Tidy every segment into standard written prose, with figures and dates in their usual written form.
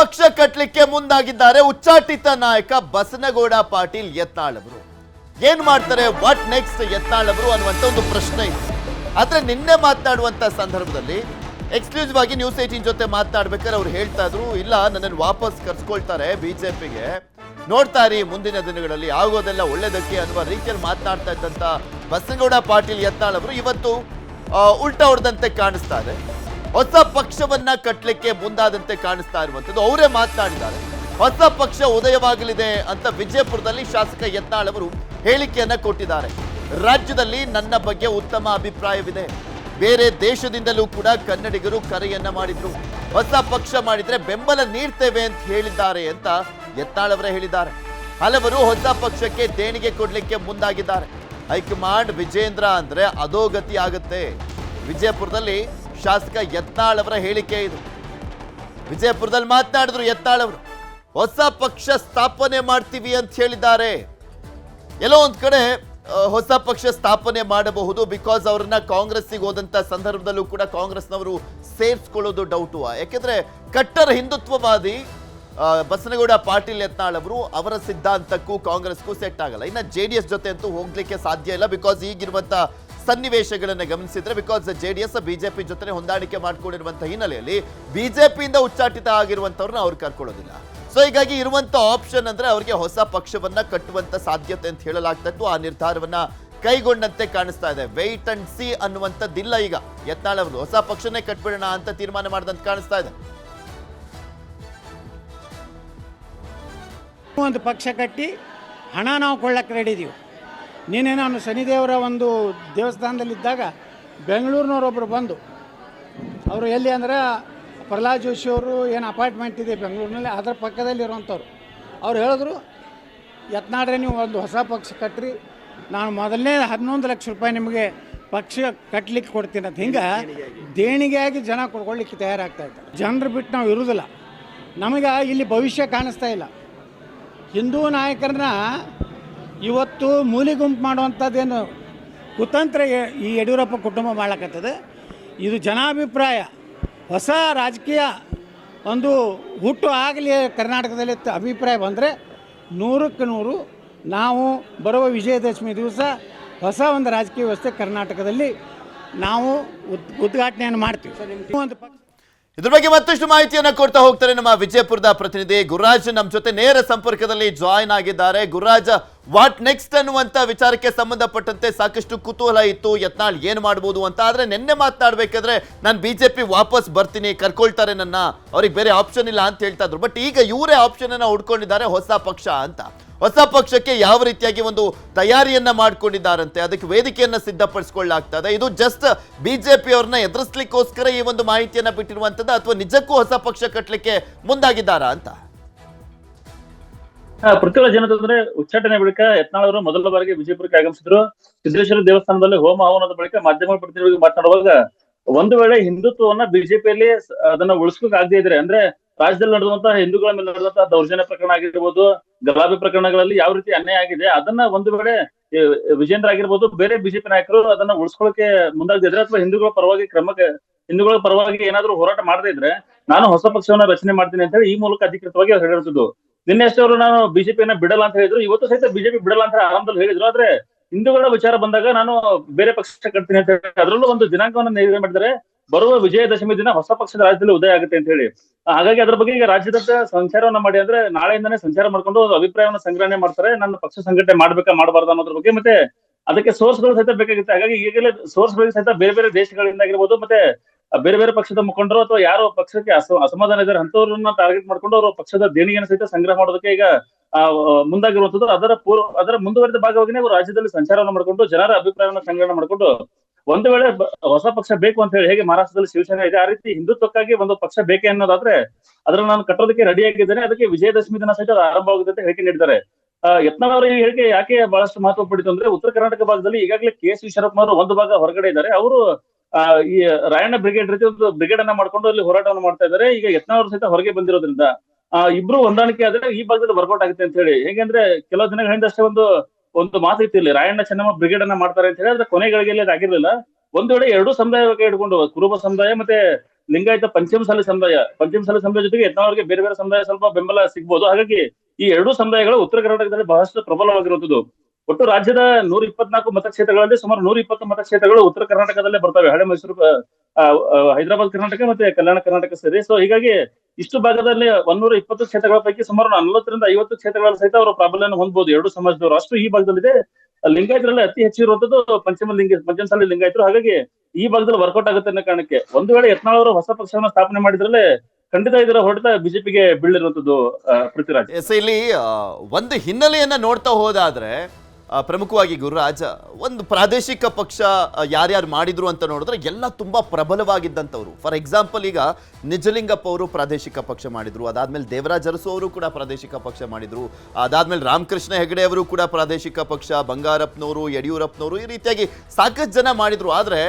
ಪಕ್ಷ ಕಟ್ಟಲಿಕ್ಕೆ ಮುಂದಾಗಿದ್ದಾರೆ ಉಚ್ಚಾಟಿತ ನಾಯಕ ಬಸನಗೌಡ ಪಾಟೀಲ್ ಯತ್ನಾಳ್ ಅವರು. ಏನ್ ಮಾಡ್ತಾರೆ, ವಾಟ್ ನೆಕ್ಸ್ಟ್ ಯತ್ನಾಳ್ ಅವರು ಅನ್ನುವಂತ ಒಂದು ಪ್ರಶ್ನೆ ಇದೆ. ಆದ್ರೆ ನಿನ್ನೆ ಮಾತನಾಡುವಂತ ಸಂದರ್ಭದಲ್ಲಿ ಎಕ್ಸ್ಕ್ಲೂಸಿವ್ ಆಗಿ ನ್ಯೂಸ್ 18 ಜೊತೆ ಮಾತನಾಡ್ಬೇಕಾದ್ರೆ ಅವ್ರು ಹೇಳ್ತಾ ಇದ್ರು, ಇಲ್ಲ ನನ್ನನ್ನು ವಾಪಸ್ ಕರ್ಸ್ಕೊಳ್ತಾರೆ ಬಿಜೆಪಿಗೆ, ನೋಡ್ತಾ ಇರಿ ಮುಂದಿನ ದಿನಗಳಲ್ಲಿ ಆಗೋದೆಲ್ಲ ಒಳ್ಳೇದಕ್ಕೆ ಅನ್ನುವ ರೀತಿಯಲ್ಲಿ ಮಾತನಾಡ್ತಾ ಇದ್ದಂತ ಬಸನಗೌಡ ಪಾಟೀಲ್ ಯತ್ನಾಳ್ ಅವರು ಇವತ್ತು ಉಲ್ಟಾ ಹೊಡೆದಂತೆ ಕಾಣಿಸ್ತಾ ಇದೆ. ಹೊಸ ಪಕ್ಷವನ್ನ ಕಟ್ಟಲಿಕ್ಕೆ ಮುಂದಾದಂತೆ ಕಾಣಿಸ್ತಾ ಇರುವಂತದ್ದು. ಅವರೇ ಮಾತನಾಡಿದ್ದಾರೆ, ಹೊಸ ಪಕ್ಷ ಉದಯವಾಗಲಿದೆ ಅಂತ ವಿಜಯಪುರದಲ್ಲಿ ಶಾಸಕ ಯತ್ನಾಳ್ ಅವರು ಹೇಳಿಕೆಯನ್ನ ಕೊಟ್ಟಿದ್ದಾರೆ. ರಾಜ್ಯದಲ್ಲಿ ನನ್ನ ಬಗ್ಗೆ ಉತ್ತಮ ಅಭಿಪ್ರಾಯವಿದೆ, ಬೇರೆ ದೇಶದಿಂದಲೂ ಕೂಡ ಕನ್ನಡಿಗರು ಕರೆಯನ್ನ ಮಾಡಿದ್ರು, ಹೊಸ ಪಕ್ಷ ಮಾಡಿದ್ರೆ ಬೆಂಬಲ ನೀಡ್ತೇವೆ ಅಂತ ಹೇಳಿದ್ದಾರೆ ಅಂತ ಯತ್ನಾಳ್ ಅವರೇ ಹೇಳಿದ್ದಾರೆ. ಹಲವರು ಹೊಸ ಪಕ್ಷಕ್ಕೆ ದೇಣಿಗೆ ಕೊಡ್ಲಿಕ್ಕೆ ಮುಂದಾಗಿದ್ದಾರೆ. ಹೈಕಮಾಂಡ್ ವಿಜೇಂದ್ರ ಅಂದ್ರೆ ಅಧೋಗತಿ ಆಗುತ್ತೆ. ವಿಜಯಪುರದಲ್ಲಿ ಶಾಸಕ ಯತ್ನಾಳ್ ಅವರ ಹೇಳಿಕೆ ಇದು. ವಿಜಯಪುರದಲ್ಲಿ ಮಾತನಾಡಿದ್ರು ಯತ್ನಾಳ್ ಅವರು, ಹೊಸ ಪಕ್ಷ ಸ್ಥಾಪನೆ ಮಾಡ್ತೀವಿ ಅಂತ ಹೇಳಿದ್ದಾರೆ. ಎಲ್ಲೋ ಒಂದ್ ಕಡೆ ಹೊಸ ಪಕ್ಷ ಸ್ಥಾಪನೆ ಮಾಡಬಹುದು, ಬಿಕಾಸ್ ಅವ್ರನ್ನ ಕಾಂಗ್ರೆಸ್ಸಿಗೆ ಹೋದಂತ ಸಂದರ್ಭದಲ್ಲೂ ಕೂಡ ಕಾಂಗ್ರೆಸ್ನವರು ಸೇರಿಸ್ಕೊಳ್ಳೋದು ಡೌಟು. ಯಾಕೆಂದ್ರೆ ಕಟ್ಟರ್ ಹಿಂದುತ್ವವಾದಿ ಬಸನಗೌಡ ಪಾಟೀಲ್ ಯತ್ನಾಳ್ ಅವರು ಅವರ ಸಿದ್ಧಾಂತಕ್ಕೂ ಕಾಂಗ್ರೆಸ್ಗೂ ಸೆಟ್ ಆಗಲ್ಲ. ಇನ್ನು JDS ಜೊತೆ ಅಂತೂ ಹೋಗ್ಲಿಕ್ಕೆ ಸಾಧ್ಯ ಇಲ್ಲ, ಬಿಕಾಸ್ ಈಗಿರುವಂತ ಸನ್ನಿವೇಶಗಳನ್ನ ಗಮನಿಸಿದ್ರೆ, ಬಿಕಾಸ್ JDS ಬಿಜೆಪಿ ಜೊತೆ ಹೊಂದಾಣಿಕೆ ಮಾಡ್ಕೊಂಡಿರುವಂತಹ ಹಿನ್ನೆಲೆಯಲ್ಲಿ ಬಿಜೆಪಿಯಿಂದ ಉಚ್ಚಾಟಿತ ಆಗಿರುವಂತವ್ರನ್ನ ಅವ್ರು ಕರ್ಕೊಳ್ಳೋದಿಲ್ಲ. ಸೊ ಹೀಗಾಗಿ ಇರುವಂತ ಆಪ್ಷನ್ ಅಂದ್ರೆ ಅವರಿಗೆ ಹೊಸ ಪಕ್ಷವನ್ನ ಕಟ್ಟುವಂತ ಸಾಧ್ಯತೆ ಅಂತ ಹೇಳಲಾಗ್ತಾ ಇತ್ತು. ಆ ನಿರ್ಧಾರವನ್ನ ಕೈಗೊಂಡಂತೆ ಕಾಣಿಸ್ತಾ ಇದೆ. ವೆಯ್ಟ್ ಅಂಡ್ ಸಿ ಅನ್ನುವಂಥದ್ದಿಲ್ಲ. ಈಗ ಯತ್ನಾಳ್ ಅವರು ಹೊಸ ಪಕ್ಷನೇ ಕಟ್ಬಿಡೋಣ ಅಂತ ತೀರ್ಮಾನ ಮಾಡಿದಂತೆ ಕಾಣಿಸ್ತಾ ಇದೆ. ಒಂದು ಪಕ್ಷ ಕಟ್ಟಿ ಹಣ ನಾವು ಕೊಳ್ಳಕ್ಕೆ ರೆಡಿ ಇದೀವಿ. ನೀನೇ ನಾನು ಶನಿದೇವರ ಒಂದು ದೇವಸ್ಥಾನದಲ್ಲಿದ್ದಾಗ ಬೆಂಗಳೂರಿನವರೊಬ್ಬರು ಬಂದು, ಅವರು ಎಲ್ಲಿ ಅಂದ್ರೆ ಪ್ರಹ್ಲಾದ್ ಜೋಶಿ ಅವರು ಏನು ಅಪಾರ್ಟ್ಮೆಂಟ್ ಇದೆ ಬೆಂಗಳೂರಿನಲ್ಲಿ, ಅದರ ಪಕ್ಕದಲ್ಲಿ ಇರುವಂಥವ್ರು. ಅವ್ರು ಹೇಳಿದ್ರು, ಯತ್ನಾಡ್ರೆ ನೀವು ಒಂದು ಹೊಸ ಪಕ್ಷ ಕಟ್ಟ್ರಿ, ನಾನು ಮೊದಲನೇ 11 ಲಕ್ಷ ರೂಪಾಯಿ ನಿಮಗೆ ಪಕ್ಷ ಕಟ್ಟಲಿಕ್ಕೆ ಕೊಡ್ತೀನಿ ಅಂತ. ಹಿಂಗೆ ದೇಣಿಗೆಯಾಗಿ ಜನ ಕೊಡ್ಕೊಳ್ಳಿಕ್ಕೆ ತಯಾರಾಗ್ತಾ ಇದ್ದಾರೆ. ಜನರು ಬಿಟ್ಟು ನಾವು ಇರೋದಿಲ್ಲ. ನಮಗೆ ಇಲ್ಲಿ ಭವಿಷ್ಯ ಕಾಣಿಸ್ತಾ ಇಲ್ಲ. ಹಿಂದೂ ನಾಯಕರನ್ನ ಇವತ್ತು ಮೂಲಿ ಗುಂಪು ಮಾಡುವಂಥದ್ದೇನು ಕುತಂತ್ರ ಈ ಯಡಿಯೂರಪ್ಪ ಕುಟುಂಬ ಮಾಡ್ಲಕತ್ತದೆ. ಇದು ಜನಾಭಿಪ್ರಾಯ, ಹೊಸ ರಾಜಕೀಯ ಒಂದು ಹುಟ್ಟು ಆಗಲಿ ಕರ್ನಾಟಕದಲ್ಲಿ ಅಭಿಪ್ರಾಯ ಬಂದರೆ 100ಕ್ಕೆ 100 ನಾವು ಬರುವ ವಿಜಯದಶಮಿ ದಿವಸ ಹೊಸ ಒಂದು ರಾಜಕೀಯ ವ್ಯವಸ್ಥೆ ಕರ್ನಾಟಕದಲ್ಲಿ ನಾವು ಉದ್ಘಾಟನೆಯನ್ನು ಮಾಡ್ತೀವಿ. ಒಂದು ಇದ್ರ ಬಗ್ಗೆ ಮತ್ತಷ್ಟು ಮಾಹಿತಿಯನ್ನ ಕೊಡ್ತಾ ಹೋಗ್ತಾರೆ ನಮ್ಮ ವಿಜಯಪುರದ ಪ್ರತಿನಿಧಿ ಗುರುರಾಜ್ ನಮ್ಮ ಜೊತೆ ನೇರ ಸಂಪರ್ಕದಲ್ಲಿ ಜಾಯಿನ್ ಆಗಿದ್ದಾರೆ. ಗುರುರಾಜ್, ವಾಟ್ ನೆಕ್ಸ್ಟ್ ಅನ್ನುವಂತ ವಿಚಾರಕ್ಕೆ ಸಂಬಂಧಪಟ್ಟಂತೆ ಸಾಕಷ್ಟು ಕುತೂಹಲ ಇತ್ತು, ಯತ್ನಾಳ್ ಏನ್ ಮಾಡ್ಬೋದು ಅಂತ. ಆದ್ರೆ ನಿನ್ನೆ ಮಾತನಾಡ್ಬೇಕಾದ್ರೆ ನಾನು ಬಿಜೆಪಿ ವಾಪಸ್ ಬರ್ತೀನಿ, ಕರ್ಕೊಳ್ತಾರೆ ನನ್ನ, ಅವ್ರಿಗೆ ಬೇರೆ ಆಪ್ಷನ್ ಇಲ್ಲ ಅಂತ ಹೇಳ್ತಾ ಇದ್ರು. ಬಟ್ ಈಗ ಇವರೇ ಆಪ್ಷನ್ ಅನ್ನ ಹುಡ್ಕೊಂಡಿದ್ದಾರೆ, ಹೊಸ ಪಕ್ಷ ಅಂತ. ಹೊಸ ಪಕ್ಷಕ್ಕೆ ಯಾವ ರೀತಿಯಾಗಿ ಒಂದು ತಯಾರಿಯನ್ನ ಮಾಡ್ಕೊಂಡಿದ್ದಾರಂತೆ, ಅದಕ್ಕೆ ವೇದಿಕೆಯನ್ನ ಸಿದ್ಧಪಡಿಸಿಕೊಳ್ಳಲಾಗ್ತದೆ. ಇದು ಜಸ್ಟ್ ಬಿಜೆಪಿ ಅವ್ರನ್ನ ಎದುರಿಸ್ಲಿಕ್ಕೋಸ್ಕರ ಈ ಒಂದು ಮಾಹಿತಿಯನ್ನ ಬಿಟ್ಟಿರುವಂತದ್ದು, ಅಥವಾ ನಿಜಕ್ಕೂ ಹೊಸ ಪಕ್ಷ ಕಟ್ಟಲಿಕ್ಕೆ ಮುಂದಾಗಿದ್ದಾರಾ ಅಂತ? ಪ್ರತಿಯೊಬ್ಬ ಜನತೆ ಉಚ್ಚಾಟನೆ ಬಳಿಕ ಯತ್ನಾಳ್ ಅವರು ಮೊದಲ ಬಾರಿಗೆ ವಿಜಯಪುರಕ್ಕೆ ಆಗಮಿಸಿದ್ರು. ಸಿದ್ದೇಶ್ವರ ದೇವಸ್ಥಾನದಲ್ಲಿ ಹೋಮ ಹವನದ ಬಳಿಕ ಮಾಧ್ಯಮ ಪ್ರತಿನಿಧಿಗಳಿಗೆ ಮಾತನಾಡುವಾಗ, ಒಂದು ವೇಳೆ ಹಿಂದುತ್ವವನ್ನ ಬಿಜೆಪಿಯಲ್ಲಿ ಅದನ್ನ ಉಳಿಸ್ಲಿಕ್ಕೆ ಆಗದೆ ಇದ್ರೆ, ಅಂದ್ರೆ ರಾಜ್ಯದಲ್ಲಿ ನಡೆದಂತಹ ಹಿಂದೂಗಳ ಮೇಲೆ ನಡೆದಂತಹ ದೌರ್ಜನ್ಯ ಪ್ರಕರಣ ಆಗಿರ್ಬೋದು, ಗಲಾಭೆ ಪ್ರಕರಣಗಳಲ್ಲಿ ಯಾವ ರೀತಿ ಅನ್ಯಾಯ ಆಗಿದೆ, ಅದನ್ನ ಒಂದು ವೇಳೆ ವಿಜೇಂದ್ರ ಆಗಿರ್ಬೋದು, ಬೇರೆ ಬಿಜೆಪಿ ನಾಯಕರು ಅದನ್ನ ಉಳಿಸ್ಕೊಳ್ಳಕ್ಕೆ ಮುಂದಾಗದಿದ್ರೆ, ಅಥವಾ ಹಿಂದೂಗಳ ಪರವಾಗಿ ಏನಾದ್ರು ಹೋರಾಟ ಮಾಡದೇ ಇದ್ರೆ, ನಾನು ಹೊಸ ಪಕ್ಷವನ್ನ ರಚನೆ ಮಾಡ್ತೀನಿ ಅಂತ ಹೇಳಿ ಈ ಮೂಲಕ ಅಧಿಕೃತವಾಗಿ ಅವ್ರು ಹೇಳಿರ್ತದ್ದು. ನಿನ್ನೆ ಅಷ್ಟೇ ಅವರು ನಾನು ಬಿಜೆಪಿಯನ್ನ ಬಿಡಲ್ಲ ಅಂತ ಹೇಳಿದ್ರು, ಇವತ್ತು ಸಹಿತ ಬಿಜೆಪಿ ಬಿಡಲ್ಲ ಅಂತ ಆರಂಭದಲ್ಲಿ ಹೇಳಿದ್ರು. ಆದ್ರೆ ಹಿಂದೂಗಳ ವಿಚಾರ ಬಂದಾಗ ನಾನು ಬೇರೆ ಪಕ್ಷ ಕಟ್ತೀನಿ ಅಂತ ಹೇಳಿ ಅದರಲ್ಲೂ ಒಂದು ದಿನಾಂಕವನ್ನು ನಿಗದಿ ಮಾಡಿದರೆ ಬರುವ ವಿಜಯದಶಮಿ ದಿನ ಹೊಸ ಪಕ್ಷದ ರಾಜ್ಯದಲ್ಲಿ ಉದಯ ಆಗುತ್ತೆ ಅಂತ ಹೇಳಿ. ಹಾಗಾಗಿ ಅದ್ರ ಬಗ್ಗೆ ಈಗ ರಾಜ್ಯದ ಸಂಚಾರವನ್ನ ಮಾಡಿ, ಅಂದ್ರೆ ನಾಳೆಯಿಂದಾನೇ ಸಂಚಾರ ಮಾಡ್ಕೊಂಡು ಅಭಿಪ್ರಾಯವನ್ನ ಸಂಗ್ರಹಣೆ ಮಾಡ್ತಾರೆ, ನನ್ನ ಪಕ್ಷ ಸಂಘಟನೆ ಮಾಡ್ಬೇಕಾ ಮಾಡಬಾರ್ದು ಅನ್ನೋದ್ರ ಬಗ್ಗೆ. ಮತ್ತೆ ಅದಕ್ಕೆ ಸೋರ್ಸ್ಗಳು ಸಹಿತ ಬೇಕಾಗುತ್ತೆ. ಹಾಗಾಗಿ ಈಗಲೇ ಸೋರ್ಸ್ಗಳಿಗೆ ಸಹಿತ ಬೇರೆ ಬೇರೆ ದೇಶಗಳಿಂದ ಆಗಿರ್ಬೋದು, ಮತ್ತೆ ಬೇರೆ ಬೇರೆ ಪಕ್ಷದ ಮುಖಂಡರು ಅಥವಾ ಯಾರು ಪಕ್ಷಕ್ಕೆ ಅಸಮಾಧಾನ ಇದ್ದಾರೆ ಅಂತವ್ರನ್ನ ಟಾರ್ಗೆಟ್ ಮಾಡ್ಕೊಂಡು ಅವರು ಪಕ್ಷದ ದೇಣಿಗೆಯನ್ನು ಸಹಿತ ಸಂಗ್ರಹ ಮಾಡೋದಕ್ಕೆ ಈಗ ಮುಂದಾಗಿರುವಂತದ್ದು. ಅದರ ಮುಂದುವರಿದ ಭಾಗವಾಗಿ ಅವರು ರಾಜ್ಯದಲ್ಲಿ ಸಂಚಾರವನ್ನು ಮಾಡಿಕೊಂಡು ಜನರ ಅಭಿಪ್ರಾಯವನ್ನು ಸಂಗ್ರಹಣೆ ಮಾಡಿಕೊಂಡು, ಒಂದು ವೇಳೆ ಹೊಸ ಪಕ್ಷ ಬೇಕು ಅಂತ ಹೇಳಿ ಹೇಗೆ ಮಹಾರಾಷ್ಟ್ರದಲ್ಲಿ ಶಿವಸೇನೆ ಇದೆ, ಆ ರೀತಿ ಹಿಂದುತ್ವಕ್ಕಾಗಿ ಒಂದು ಪಕ್ಷ ಬೇಕೆ ಅನ್ನೋದಾದ್ರೆ ಅದನ್ನ ನಾನು ಕಟ್ಟೋದಕ್ಕೆ ರೆಡಿ ಆಗಿದ್ದೇನೆ, ಅದಕ್ಕೆ ವಿಜಯದಶಮಿ ದಿನ ಸಹಿತ ಆರಂಭವಾಗುತ್ತೆ ಅಂತ ಹೇಳಿಕೆ ನೀಡಿದ್ದಾರೆ. ಯತ್ನಾಳ್ ಅವರ ಈ ಹೇಳಿಕೆ ಯಾಕೆ ಬಹಳಷ್ಟು ಮಹತ್ವ ಪಡಿತು ಅಂದ್ರೆ, ಉತ್ತರ ಕರ್ನಾಟಕ ಭಾಗದಲ್ಲಿ ಈಗಾಗಲೇ KS ಈಶ್ವರಪ್ಪ ಅವರು ಒಂದು ಭಾಗ ಹೊರಗಡೆ ಇದ್ದಾರೆ. ಅವರು ಈ ರಾಯಣ್ಣ ಬ್ರಿಗೇಡ್ ರೀತಿ ಒಂದು ಬ್ರಿಗೇಡ್ ಅನ್ನ ಮಾಡ್ಕೊಂಡು ಅಲ್ಲಿ ಹೋರಾಟವನ್ನು ಮಾಡ್ತಾ ಇದ್ದಾರೆ. ಈಗ ಯತ್ನಾಳ್ ಅವರು ಸಹಿತ ಹೊರಗೆ ಬಂದಿರೋದ್ರಿಂದ ಇಬ್ರು ಹೊಂದಾಣಿಕೆ ಆದ್ರೆ ಈ ಭಾಗದಲ್ಲಿ ವರ್ಕೌಟ್ ಆಗುತ್ತೆ ಅಂತ ಹೇಳಿ. ಹೇಗೆಂದ್ರೆ ಕೆಲವು ದಿನಗಳ ಹಿಂದಷ್ಟೇ ಒಂದು ಮಾತು ಇತ್ತು, ಇಲ್ಲಿ ರಾಯಣ್ಣ ಚೆನ್ನಮ್ಮ ಬ್ರಿಗೇಡ್ ಅನ್ನ ಮಾಡ್ತಾರೆ ಅಂತ ಹೇಳಿ. ಆದ್ರೆ ಕೊನೆಗಳಿಗೆ ಅದು ಆಗಿರ್ಲಿಲ್ಲ. ಒಂದು ವೇಳೆ ಎರಡೂ ಸಮುದಾಯಕ್ಕೆ ಇಟ್ಕೊಂಡು, ಕುರುಬ ಸಮುದಾಯ ಮತ್ತೆ ಲಿಂಗಾಯತ ಪಂಚಮಸಾಲಿ ಸಮುದಾಯ ಜೊತೆಗೆ ಯತ್ನಾಳ್ ಬೇರೆ ಬೇರೆ ಸಮುದಾಯ ಸ್ವಲ್ಪ ಬೆಂಬಲ ಸಿಗ್ಬೋದು. ಹಾಗಾಗಿ ಈ ಎರಡೂ ಸಮುದಾಯಗಳು ಉತ್ತರ ಕರ್ನಾಟಕದಲ್ಲಿ ಬಹಳಷ್ಟು ಪ್ರಬಲವಾಗಿರುವಂತದ್ದು. ಒಟ್ಟು ರಾಜ್ಯದ 124 ಮತಕ್ಷೇತ್ರಗಳಲ್ಲಿ ಸುಮಾರು 120 ಮತಕ್ಷೇತ್ರಗಳು ಉತ್ತರ ಕರ್ನಾಟಕದಲ್ಲೇ ಬರ್ತವೆ. ಹಳೆ ಮೈಸೂರು, ಹೈದರಾಬಾದ್ ಕರ್ನಾಟಕ ಮತ್ತೆ ಕಲ್ಯಾಣ ಕರ್ನಾಟಕ ಸೇರಿ. ಸೊ ಹೀಗಾಗಿ ಇಷ್ಟು ಭಾಗದಲ್ಲಿ 120 ಕ್ಷೇತ್ರಗಳ ಪೈಕಿ ಸುಮಾರು 40ರಿಂದ 50 ಕ್ಷೇತ್ರಗಳ ಸಹಿತ ಅವರು ಪ್ರಾಬಲ್ಯವನ್ನು ಹೊಂದಬಹುದು ಎರಡು ಸಮಾಜದವರು. ಅಷ್ಟು ಈ ಭಾಗದಲ್ಲಿದೆ. ಲಿಂಗಾಯತರಲ್ಲಿ ಅತಿ ಹೆಚ್ಚು ಇರುವಂತದ್ದು ಪಂಚಮಸಾಲಿ ಲಿಂಗಾಯತರು. ಹಾಗಾಗಿ ಈ ಭಾಗದಲ್ಲಿ ವರ್ಕೌಟ್ ಆಗುತ್ತೆ ಅನ್ನೋ ಕಾರಣಕ್ಕೆ ಒಂದು ವೇಳೆ ಯತ್ನಾಳ್ ಅವರು ಹೊಸ ಪಕ್ಷವನ್ನ ಸ್ಥಾಪನೆ ಮಾಡಿದ್ರಲ್ಲೇ ಖಂಡಿತ ಇದರ ಹೊಡೆತ ಬಿಜೆಪಿಗೆ ಬೀಳಿರುವಂತದ್ದು. ಪೃಥ್ವಿರಾಜ್, ಇಲ್ಲಿ ಒಂದು ಹಿನ್ನೆಲೆಯನ್ನ ನೋಡ್ತಾ ಹೋದಾದ್ರೆ ಪ್ರಮುಖವಾಗಿ ಗುರುರಾಜ್, ಒಂದು ಪ್ರಾದೇಶಿಕ ಪಕ್ಷ ಯಾರ್ಯಾರು ಮಾಡಿದ್ರು ಅಂತ ನೋಡಿದ್ರೆ ಎಲ್ಲ ತುಂಬಾ ಪ್ರಬಲವಾಗಿದ್ದಂಥವ್ರು. ಫಾರ್ ಎಕ್ಸಾಂಪಲ್, ಈಗ ನಿಜಲಿಂಗಪ್ಪ ಅವರು ಪ್ರಾದೇಶಿಕ ಪಕ್ಷ ಮಾಡಿದ್ರು, ಅದಾದ್ಮೇಲೆ ದೇವರಾಜ್ ಅರಸು ಅವರು ಕೂಡ ಪ್ರಾದೇಶಿಕ ಪಕ್ಷ ಮಾಡಿದ್ರು, ಅದಾದ್ಮೇಲೆ ರಾಮಕೃಷ್ಣ ಹೆಗಡೆ ಅವರು ಕೂಡ ಪ್ರಾದೇಶಿಕ ಪಕ್ಷ, ಬಂಗಾರಪ್ಪನವರು, ಯಡಿಯೂರಪ್ಪನವರು, ಈ ರೀತಿಯಾಗಿ ಸಾಕಷ್ಟು ಜನ ಮಾಡಿದ್ರು. ಆದ್ರೆ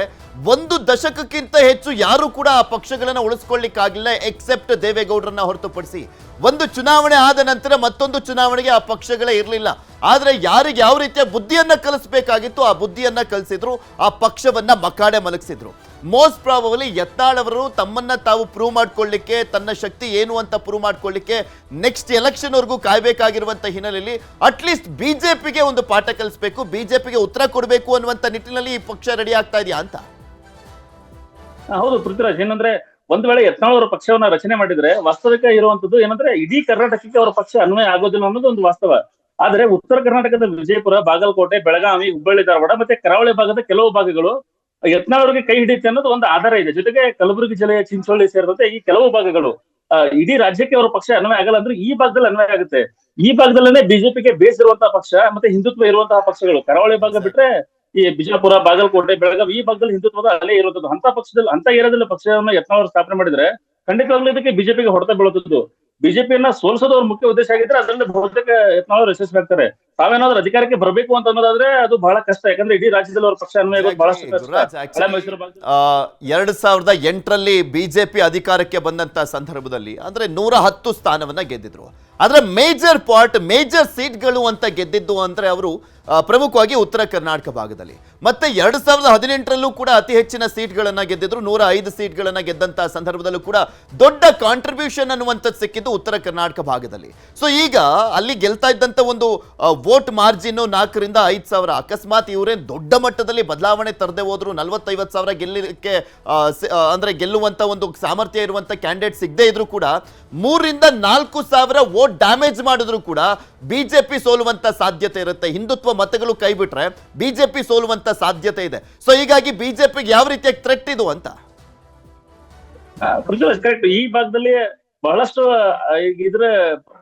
ಒಂದು ದಶಕಕ್ಕಿಂತ ಹೆಚ್ಚು ಯಾರು ಕೂಡ ಆ ಪಕ್ಷಗಳನ್ನ ಉಳಿಸ್ಕೊಳ್ಳಿಕ್ಕಾಗಿಲ್ಲ ಎಕ್ಸೆಪ್ಟ್ ದೇವೇಗೌಡರನ್ನ ಹೊರತುಪಡಿಸಿ. ಒಂದು ಚುನಾವಣೆ ಆದ ನಂತರ ಮತ್ತೊಂದು ಚುನಾವಣೆಗೆ ಆ ಪಕ್ಷಗಳೇ ಇರಲಿಲ್ಲ. ಆದ್ರೆ ಯಾರಿಗೆ ಯಾವ ರೀತಿಯ ಬುದ್ಧಿಯನ್ನ ಕಲಿಸಬೇಕಾಗಿತ್ತು ಆ ಬುದ್ಧಿಯನ್ನ ಕಲಿಸಿದ್ರು, ಆ ಪಕ್ಷವನ್ನ ಮಕಾಡೆ ಮಲಗಿಸಿದ್ರು. ಮೋಸ್ಟ್ ಪ್ರಾಬಬಲಿ ಯತ್ನಾಳ್ ಅವರು ತಮ್ಮನ್ನ ತಾವು ಪ್ರೂವ್ ಮಾಡ್ಕೊಳ್ಳಿಕ್ಕೆ, ತನ್ನ ಶಕ್ತಿ ಏನು ಅಂತ ಪ್ರೂವ್ ಮಾಡ್ಕೊಳ್ಳಿಕ್ಕೆ ನೆಕ್ಸ್ಟ್ ಎಲೆಕ್ಷನ್ ವರೆಗೂ ಕಾಯ್ಬೇಕಾಗಿರುವಂತ ಹಿನ್ನೆಲೆಯಲ್ಲಿ ಅಟ್ಲೀಸ್ಟ್ ಬಿಜೆಪಿಗೆ ಒಂದು ಪಾಠ ಕಲಿಸಬೇಕು, ಬಿಜೆಪಿಗೆ ಉತ್ತರ ಕೊಡಬೇಕು ಅನ್ನುವಂತ ನಿಟ್ಟಿನಲ್ಲಿ ಈ ಪಕ್ಷ ರೆಡಿ ಆಗ್ತಾ ಇದೆಯಾ ಅಂತ. ಹೌದು ಪೃಥ್ವಿರಾಜ್, ಏನಂದ್ರೆ ಒಂದ್ ವೇಳೆ ಯತ್ನಾಳ್ ಅವರ ಪಕ್ಷವನ್ನ ರಚನೆ ಮಾಡಿದ್ರೆ ವಾಸ್ತವಿಕ ಇರುವಂತದ್ದು ಏನಂದ್ರೆ ಇಡೀ ಕರ್ನಾಟಕಕ್ಕೆ ಅವರ ಪಕ್ಷ ಅನ್ವಯ ಆಗೋದಿಲ್ಲ ಅನ್ನೋದು ಒಂದು ವಾಸ್ತವ. ಆದ್ರೆ ಉತ್ತರ ಕರ್ನಾಟಕದ ವಿಜಯಪುರ, ಬಾಗಲಕೋಟೆ, ಬೆಳಗಾವಿ, ಹುಬ್ಬಳ್ಳಿ, ಧಾರವಾಡ ಮತ್ತೆ ಕರಾವಳಿ ಭಾಗದ ಕೆಲವು ಭಾಗಗಳು ಯತ್ನಾಳ್ ಅವರಿಗೆ ಕೈ ಹಿಡಿಯುತ್ತೆ ಅನ್ನೋದು ಒಂದು ಆಧಾರ ಇದೆ. ಜೊತೆಗೆ ಕಲಬುರಗಿ ಜಿಲ್ಲೆಯ ಚಿಂಚೋಳಿ ಸೇರಿದಂತೆ ಈ ಕೆಲವು ಭಾಗಗಳು ಇಡೀ ರಾಜ್ಯಕ್ಕೆ ಅವರ ಪಕ್ಷ ಅನ್ವಯ ಆಗಲ್ಲ ಅಂದ್ರೆ ಈ ಭಾಗದಲ್ಲಿ ಅನ್ವಯ ಆಗುತ್ತೆ. ಈ ಭಾಗದಲ್ಲೇ ಬಿಜೆಪಿಗೆ ಬೇಸ್ ಇರುವಂತಹ ಪಕ್ಷ ಮತ್ತೆ ಹಿಂದುತ್ವ ಇರುವಂತಹ ಪಕ್ಷಗಳು. ಕರಾವಳಿ ಭಾಗ ಬಿಟ್ರೆ ಈ ಬಿಜಾಪುರ, ಬಾಗಲಕೋಟೆ, ಬೆಳಗಾವಿ ಈ ಭಾಗದಲ್ಲಿ ಹಿಂದುತ್ವದ ಅಲೆ ಇರುತ್ತದೆ. ಅಂತ ಏರಿಯಾದಲ್ಲಿ ಪಕ್ಷವನ್ನ ಯತ್ನಾಳ್ ಅವರು ಸ್ಥಾಪನೆ ಮಾಡಿದ್ರೆ ಖಂಡಿತವಾಗ್ಲೂ ಇದಕ್ಕೆ ಬಿಜೆಪಿಗೆ ಹೊಡೆತ ಬೀಳುತ್ತದೆ. ಬಿಜೆಪಿಯನ್ನ ಸೋಲಿಸೋದು ಅವ್ರ ಮುಖ್ಯ ಉದ್ದೇಶ ಆಗಿದ್ರೆ ಅದರಲ್ಲಿ ಬಹುತೇಕ ಯತ್ನಾಳ್ ಅವರು ಯಶಸ್ವಿ ಆಗ್ತಾರೆ. ತಾವೇನಾದ್ರೂ ಅಧಿಕಾರಕ್ಕೆ ಬರಬೇಕು ಅಂತ ಅನ್ನೋದಾದ್ರೆ ಅದು ಬಹಳ ಕಷ್ಟ. ಯಾಕಂದ್ರೆ ಇಡೀ ರಾಜ್ಯದಲ್ಲಿ ಅವ್ರ ಪಕ್ಷ ಅನ್ವಯ ಆಗೋದು ಬಹಳಷ್ಟು ಕಷ್ಟ. 2008ರಲ್ಲಿ ಬಿಜೆಪಿ ಅಧಿಕಾರಕ್ಕೆ ಬಂದಂತ ಸಂದರ್ಭದಲ್ಲಿ ಅಂದ್ರೆ 110 ಸ್ಥಾನವನ್ನ ಗೆದ್ದಿದ್ರು. ಆದ್ರೆ ಮೇಜರ್ ಸೀಟ್ಗಳು ಅಂತ ಗೆದ್ದಿದ್ದು ಅಂದ್ರೆ ಅವರು ಪ್ರಮುಖವಾಗಿ ಉತ್ತರ ಕರ್ನಾಟಕ ಭಾಗದಲ್ಲಿ. ಮತ್ತೆ 2018ರಲ್ಲೂ ಕೂಡ ಅತಿ ಹೆಚ್ಚಿನ ಸೀಟ್ಗಳನ್ನ ಗೆದ್ದಿದ್ರು, 105 ಸೀಟ್ಗಳನ್ನ ಗೆದ್ದಂತ ಸಂದರ್ಭದಲ್ಲೂ ಕೂಡ ದೊಡ್ಡ ಕಾಂಟ್ರಿಬ್ಯೂಷನ್ ಅನ್ನುವಂಥದ್ದು ಸಿಕ್ಕಿದ್ದು ಉತ್ತರ ಕರ್ನಾಟಕ ಭಾಗದಲ್ಲಿ. ಸೊ ಈಗ ಅಲ್ಲಿ ಗೆಲ್ತಾ ಇದ್ದಂತ ಒಂದು ವೋಟ್ ಮಾರ್ಜಿನ್ 4ರಿಂದ 5 ಸಾವಿರ. ಅಕಸ್ಮಾತ್ ಇವರೇನು ದೊಡ್ಡ ಮಟ್ಟದಲ್ಲಿ ಬದಲಾವಣೆ ತರದೆ ಹೋದ್ರು 40-50 ಸಾವಿರ ಗೆಲ್ಲಲಿಕ್ಕೆ ಅಂದ್ರೆ ಗೆಲ್ಲುವಂತ ಒಂದು ಸಾಮರ್ಥ್ಯ ಇರುವಂತ ಕ್ಯಾಂಡಿಡೇಟ್ ಸಿಗದೆ ಇದ್ರು ಕೂಡ 3ರಿಂದ 4 ಸಾವಿರ ವೋಟ್ ಡ್ಯಾಮೇಜ್ ಮಾಡಿದ್ರು ಕೂಡ ಬಿಜೆಪಿ ಸೋಲುವಂತ ಸಾಧ್ಯತೆ ಇರುತ್ತೆ. ಹಿಂದುತ್ವ ಮತಗಳು ಕೈ ಬಿಟ್ರೆ ಬಿಜೆಪಿ ಸೋಲುವಂತ ಸಾಧ್ಯತೆ ಇದೆ. ಸೊ ಹೀಗಾಗಿ ಬಿಜೆಪಿಗೆ ಯಾವ ರೀತಿಯ ಥ್ರೆಟ್ ಇದು ಅಂತ. ಕರೆಕ್ಟ್. ಈ ಭಾಗದಲ್ಲಿ ಬಹಳಷ್ಟು ಇದ್ರ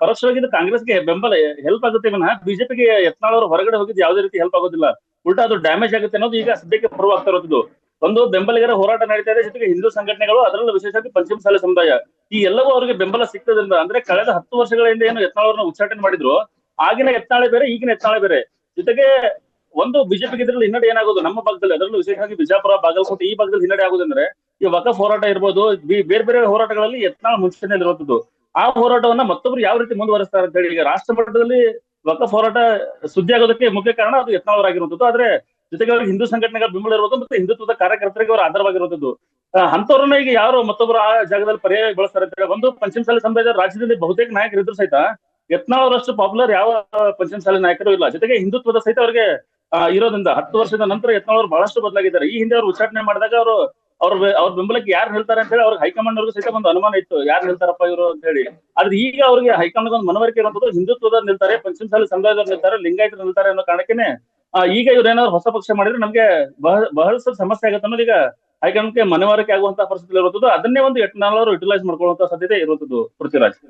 ಪರೋಕ್ಷವಾಗಿ ಕಾಂಗ್ರೆಸ್ಗೆ ಬೆಂಬಲ ಹೆಲ್ಪ್ ಆಗುತ್ತೆ ವಿನಃ ಬಿಜೆಪಿಗೆ ಯತ್ನಾಳ್ ಅವರು ಹೊರಗಡೆ ಹೋಗಿದ್ದು ಯಾವುದೇ ರೀತಿ ಹೆಲ್ಪ್ ಆಗೋದಿಲ್ಲ. ಉಲ್ಟಾ ಅದು ಡ್ಯಾಮೇಜ್ ಆಗುತ್ತೆ ಅನ್ನೋದು ಈಗ ಸದ್ಯಕ್ಕೆ ಪ್ರೂವ್ ಆಗ್ತಾ ಇರೋದು. ಒಂದು ಬೆಂಬಲಿಗರ ಹೋರಾಟ ನಡೀತಾ ಇದೆ, ಜೊತೆಗೆ ಹಿಂದೂ ಸಂಘಟನೆಗಳು, ಅದರಲ್ಲೂ ವಿಶೇಷವಾಗಿ ಪಂಚಮಸಾಲಿ ಸಮುದಾಯ ಈ ಎಲ್ಲವೂ ಅವರಿಗೆ ಬೆಂಬಲ ಸಿಗ್ತದ್ರಿಂದ ಅಂದ್ರೆ ಕಳೆದ 10 ವರ್ಷಗಳ ಹಿಂದೆ ಏನು ಯತ್ನಾಳ್ ಅವ್ರನ್ನ ಉಚ್ಚಾಟನೆ ಮಾಡಿದ್ರು, ಆಗಿನ ಯತ್ನಾಳೆ ಬೇರೆ ಈಗಿನ ಯತ್ನಾಳೆ ಬೇರೆ. ಜೊತೆಗೆ ಒಂದು ಬಿಜೆಪಿಗೆ ಇದರಲ್ಲಿ ಹಿನ್ನಡೆ ಏನಾಗೋದು ನಮ್ಮ ಭಾಗದಲ್ಲಿ, ಅದರಲ್ಲೂ ವಿಶೇಷವಾಗಿ ಬಿಜಾಪುರ, ಬಾಗಲಕೋಟೆ ಈ ಭಾಗದಲ್ಲಿ ಹಿನ್ನಡೆ ಆಗೋದಂದ್ರೆ ಈ ವಕಫ್ ಹೋರಾಟ ಇರ್ಬೋದು, ಬೇರೆ ಬೇರೆ ಹೋರಾಟಗಳಲ್ಲಿ ಯತ್ನಾಳ್ ಮುಂಚೂಣಿಯಲ್ಲಿ ಇರುವಂತದ್ದು. ಆ ಹೋರಾಟವನ್ನ ಮತ್ತೊಬ್ರು ಯಾವ ರೀತಿ ಮುಂದುವರಿಸ್ತಾರೆ ಅಂತ ಹೇಳಿ ಈಗ ರಾಷ್ಟ್ರ ಮಟ್ಟದಲ್ಲಿ ವಕಫ್ ಹೋರಾಟ ಸುದ್ದಿ ಆಗೋದಕ್ಕೆ ಮುಖ್ಯ ಕಾರಣ ಅದು ಯತ್ನಾಳ್ ಅವರಾಗಿರುವಂತದ್ದು. ಆದ್ರೆ ಜೊತೆಗೆ ಅವ್ರಿಗೆ ಹಿಂದೂ ಸಂಘಟನೆಗಳ ಬೆಂಬಲ ಇರುವುದು ಮತ್ತೆ ಹಿಂದುತ್ವದ ಕಾರ್ಯಕರ್ತರಿಗೆ ಅವರ ಆಧಾರವಾಗಿರುವಂತದ್ದು. ಅಂತವ್ರನ್ನ ಈಗ ಯಾರು ಮತ್ತೊಬ್ಬರು ಆ ಜಾಗದಲ್ಲಿ ಪರ್ಯಾಯ ಬಳಸ್ತಾರೆ ಅಂತ ಹೇಳಿ ಒಂದು ಪಂಚಮಸಾಲಿ ಸಮುದಾಯದ ರಾಜ್ಯದಲ್ಲಿ ಬಹುತೇಕ ನಾಯಕರು ಇದ್ರು ಸಹಿತ ಯತ್ನಾಳ್ ಅವರಷ್ಟು ಪಾಪ್ಯುಲರ್ ಯಾವ ಪಂಚಮಸಾಲಿ ನಾಯಕರು ಇಲ್ಲ. ಜೊತೆಗೆ ಹಿಂದುತ್ವದ ಸಹಿತ ಅವರಿಗೆ ಇರೋದ್ರಿಂದ 10 ವರ್ಷದ ನಂತರ ಯತ್ನಾಳ್ ಅವರು ಬಹಳಷ್ಟು ಬದಲಾಗಿದ್ದಾರೆ. ಈ ಹಿಂದೆ ಅವರು ಉಚ್ಚಾಟನೆ ಮಾಡಿದಾಗ ಅವ್ರ ಬೆಂಬಲಕ್ಕೆ ಯಾರು ಹೇಳ್ತಾರೆ ಅಂತ ಹೇಳಿ ಅವ್ರಿಗೆ ಹೈಕಮಾಂಡ್ ಅವ್ರಿಗೂ ಸಹಿತ ಒಂದು ಅನುಮಾನ ಇತ್ತು, ಯಾರು ಹೇಳ್ತಾರಪ್ಪ ಇವರು ಅಂತ ಹೇಳಿ. ಆದ್ರೆ ಈಗ ಅವ್ರಿಗೆ ಹೈಕಮಾಂಡ್ ಒಂದು ಮನವರಿಕೆ ಇರುವಂತದ್ದು ಹಿಂದುತ್ವದ ನಿಲ್ತಾರೆ, ಪಂಚಮಸಾಲಿ ಸಮುದಾಯದವ್ರು ನಿಲ್ತಾರೆ, ಲಿಂಗಾಯತರು ನಿಲ್ತಾರೆ ಅನ್ನೋ ಕಾರಣಕ್ಕೇನೆ ಈಗ ಇವ್ರೇನಾದ್ರು ಹೊಸ ಪಕ್ಷ ಮಾಡಿದ್ರೆ ನಮ್ಗೆ ಬಹಳಷ್ಟು ಸಮಸ್ಯೆ ಆಗುತ್ತೆ ಅನ್ನೋದು ಈಗ ಹೈಕಮಾಂಡ್ಗೆ ಮನವರಿಕೆ ಆಗುವಂತಹ ಪರಿಸ್ಥಿತಿ ಇರುವಂತದ್ದು. ಅದನ್ನೇ ಒಂದು ಯತ್ನಾಳ್ ಅವರು ಯುಟಿಲೈಸ್ ಮಾಡ್ಕೊಳ್ಳುವಂತ ಸಾಧ್ಯತೆ ಇರುವಂತದ್ದು ಪೃಥ್ವಿರಾಜ್.